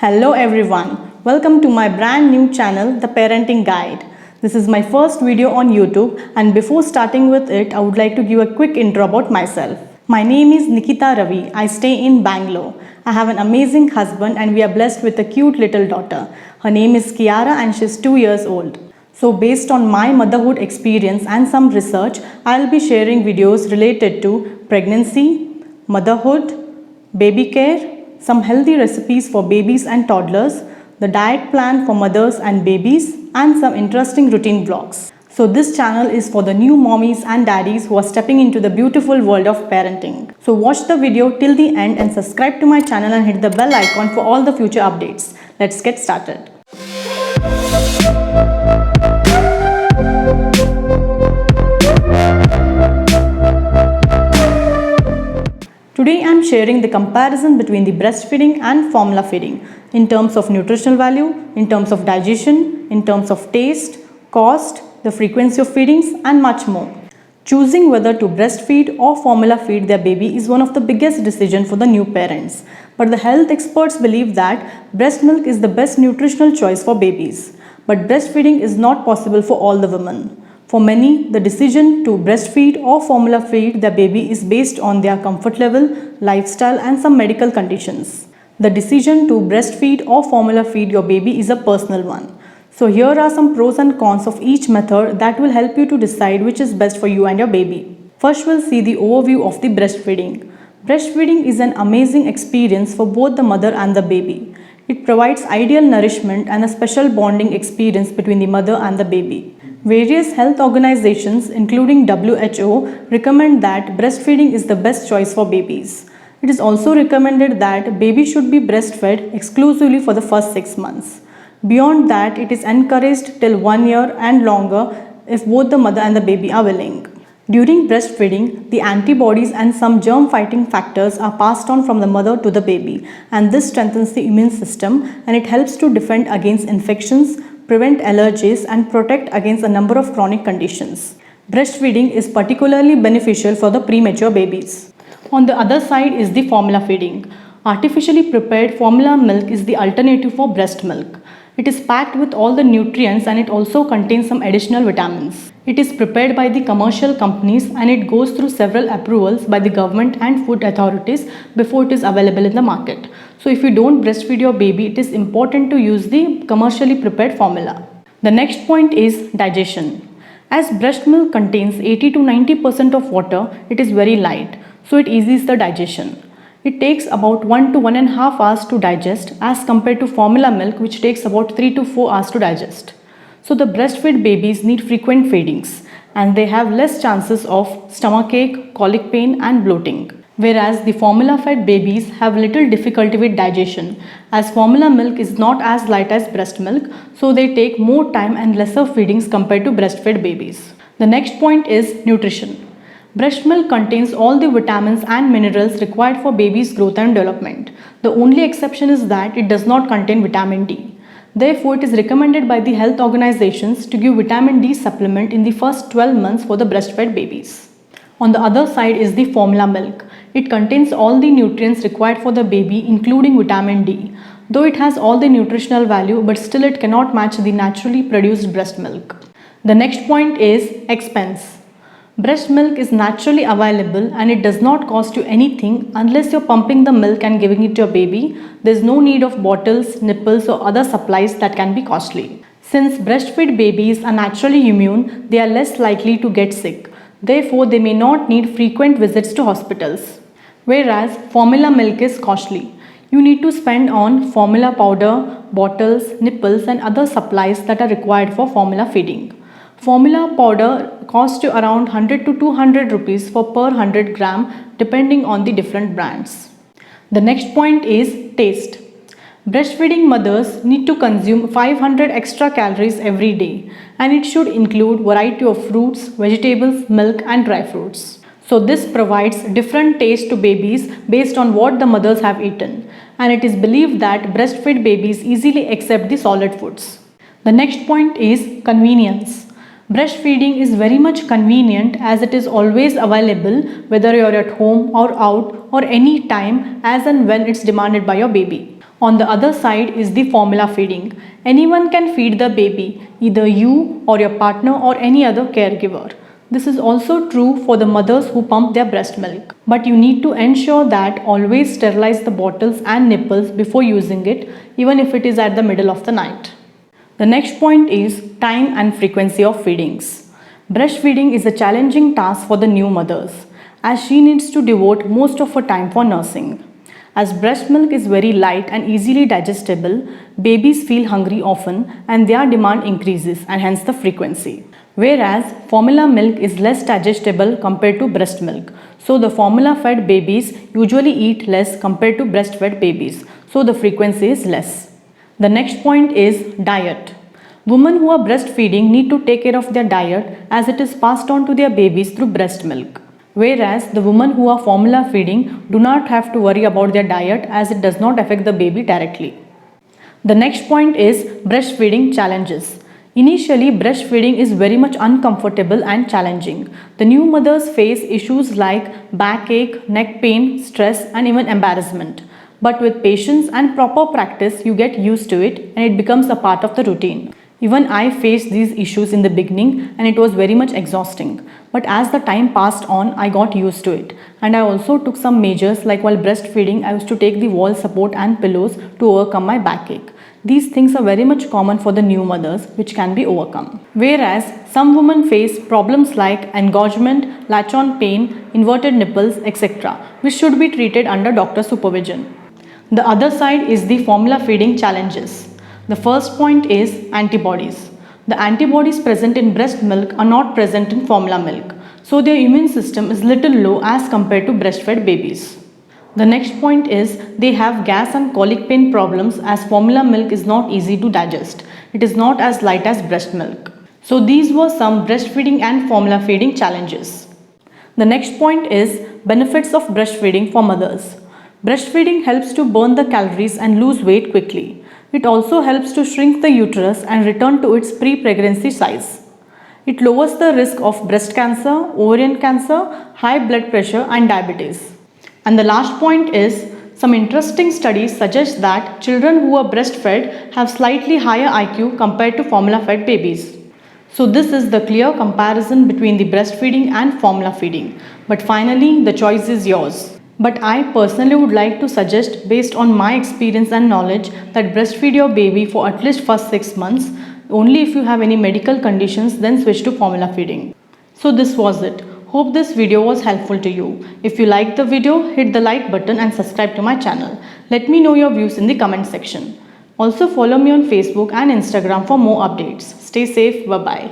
Hello everyone, welcome to my brand new channel, The Parenting Guide. This is my first video on YouTube, and before starting with it, I would like to give a quick intro about myself. My name is Nikita Ravi. I stay in Bangalore. I have an amazing husband and we are blessed with a cute little daughter. Her name is Kiara and she's 2 years old. So based on my motherhood experience and some research, I'll be sharing videos related to pregnancy, motherhood, baby care, some healthy recipes for babies and toddlers, the diet plan for mothers and babies, and some interesting routine vlogs. So this channel is for the new mommies and daddies who are stepping into the beautiful world of parenting. So watch the video till the end and subscribe to my channel and hit the bell icon for all the future updates. Let's get started. Today I am sharing the comparison between the breastfeeding and formula feeding in terms of nutritional value, in terms of digestion, in terms of taste, cost, the frequency of feedings and much more. Choosing whether to breastfeed or formula feed their baby is one of the biggest decisions for the new parents. But the health experts believe that breast milk is the best nutritional choice for babies. But breastfeeding is not possible for all the women. For many, the decision to breastfeed or formula feed their baby is based on their comfort level, lifestyle, and some medical conditions. The decision to breastfeed or formula feed your baby is a personal one. So, here are some pros and cons of each method that will help you to decide which is best for you and your baby. First, we'll see the overview of the breastfeeding. Breastfeeding is an amazing experience for both the mother and the baby. It provides ideal nourishment and a special bonding experience between the mother and the baby. Various health organizations, including WHO, recommend that breastfeeding is the best choice for babies. It is also recommended that baby should be breastfed exclusively for the first 6 months. Beyond that, it is encouraged till 1 year and longer if both the mother and the baby are willing. During breastfeeding, the antibodies and some germ-fighting factors are passed on from the mother to the baby, and this strengthens the immune system and it helps to defend against infections, prevent allergies, and protect against a number of chronic conditions. Breastfeeding is particularly beneficial for the premature babies. On the other side is the formula feeding. Artificially prepared formula milk is the alternative for breast milk. It is packed with all the nutrients and it also contains some additional vitamins. It is prepared by the commercial companies and it goes through several approvals by the government and food authorities before it is available in the market. So if you don't breastfeed your baby, it is important to use the commercially prepared formula. The next point is digestion. As breast milk contains 80 to 90% of water, it is very light, so it eases the digestion. It takes about 1 to 1.5 hours to digest as compared to formula milk which takes about 3 to 4 hours to digest. So the breastfed babies need frequent feedings and they have less chances of stomachache, colic pain and bloating. Whereas the formula fed babies have little difficulty with digestion as formula milk is not as light as breast milk, so they take more time and lesser feedings compared to breastfed babies. The next point is nutrition. Breast milk contains all the vitamins and minerals required for baby's growth and development. The only exception is that it does not contain vitamin D. Therefore, it is recommended by the health organizations to give vitamin D supplement in the first 12 months for the breastfed babies. On the other side is the formula milk. It contains all the nutrients required for the baby including vitamin D. Though it has all the nutritional value, but still it cannot match the naturally produced breast milk. The next point is expense. Breast milk is naturally available and it does not cost you anything unless you're pumping the milk and giving it to your baby. There's no need of bottles, nipples or other supplies that can be costly. Since breastfed babies are naturally immune, they are less likely to get sick. Therefore, they may not need frequent visits to hospitals. Whereas formula milk is costly. You need to spend on formula powder, bottles, nipples and other supplies that are required for formula feeding. Formula powder costs you around 100 to 200 rupees for per 100 gram depending on the different brands. The next point is taste. Breastfeeding mothers need to consume 500 extra calories every day and it should include variety of fruits, vegetables, milk and dry fruits. So this provides different taste to babies based on what the mothers have eaten, and it is believed that breastfed babies easily accept the solid foods. The next point is convenience. Breastfeeding is very much convenient as it is always available whether you are at home or out or any time as and when it's demanded by your baby. On the other side is the formula feeding. Anyone can feed the baby, either you or your partner or any other caregiver. This is also true for the mothers who pump their breast milk. But you need to ensure that always sterilize the bottles and nipples before using it, even if it is at the middle of the night. The next point is time and frequency of feedings. Breastfeeding is a challenging task for the new mothers, as she needs to devote most of her time for nursing. As breast milk is very light and easily digestible, babies feel hungry often and their demand increases and hence the frequency. Whereas formula milk is less digestible compared to breast milk. So the formula fed babies usually eat less compared to breastfed babies. So the frequency is less. The next point is diet. Women who are breastfeeding need to take care of their diet as it is passed on to their babies through breast milk. Whereas the women who are formula feeding do not have to worry about their diet as it does not affect the baby directly. The next point is breastfeeding challenges. Initially, breastfeeding is very much uncomfortable and challenging. The new mothers face issues like backache, neck pain, stress, and even embarrassment. But with patience and proper practice, you get used to it and it becomes a part of the routine. Even I faced these issues in the beginning and it was very much exhausting. But as the time passed on, I got used to it. And I also took some measures like while breastfeeding, I used to take the wall support and pillows to overcome my backache. These things are very much common for the new mothers which can be overcome. Whereas some women face problems like engorgement, latch-on pain, inverted nipples, etc. which should be treated under doctor supervision. The other side is the formula feeding challenges. The first point is antibodies. The antibodies present in breast milk are not present in formula milk, so their immune system is little low as compared to breastfed babies. The next point is they have gas and colic pain problems as formula milk is not easy to digest. It is not as light as breast milk. So these were some breastfeeding and formula feeding challenges. The next point is benefits of breastfeeding for mothers. Breastfeeding helps to burn the calories and lose weight quickly. It also helps to shrink the uterus and return to its pre-pregnancy size. It lowers the risk of breast cancer, ovarian cancer, high blood pressure and diabetes. And the last point is some interesting studies suggest that children who are breastfed have slightly higher IQ compared to formula-fed babies. So this is the clear comparison between the breastfeeding and formula feeding. But finally, the choice is yours. But I personally would like to suggest, based on my experience and knowledge, that breastfeed your baby for at least first 6 months. Only if you have any medical conditions, then switch to formula feeding. So this was it. Hope this video was helpful to you. If you liked the video, hit the like button and subscribe to my channel. Let me know your views in the comment section. Also follow me on Facebook and Instagram for more updates. Stay safe. Bye-bye.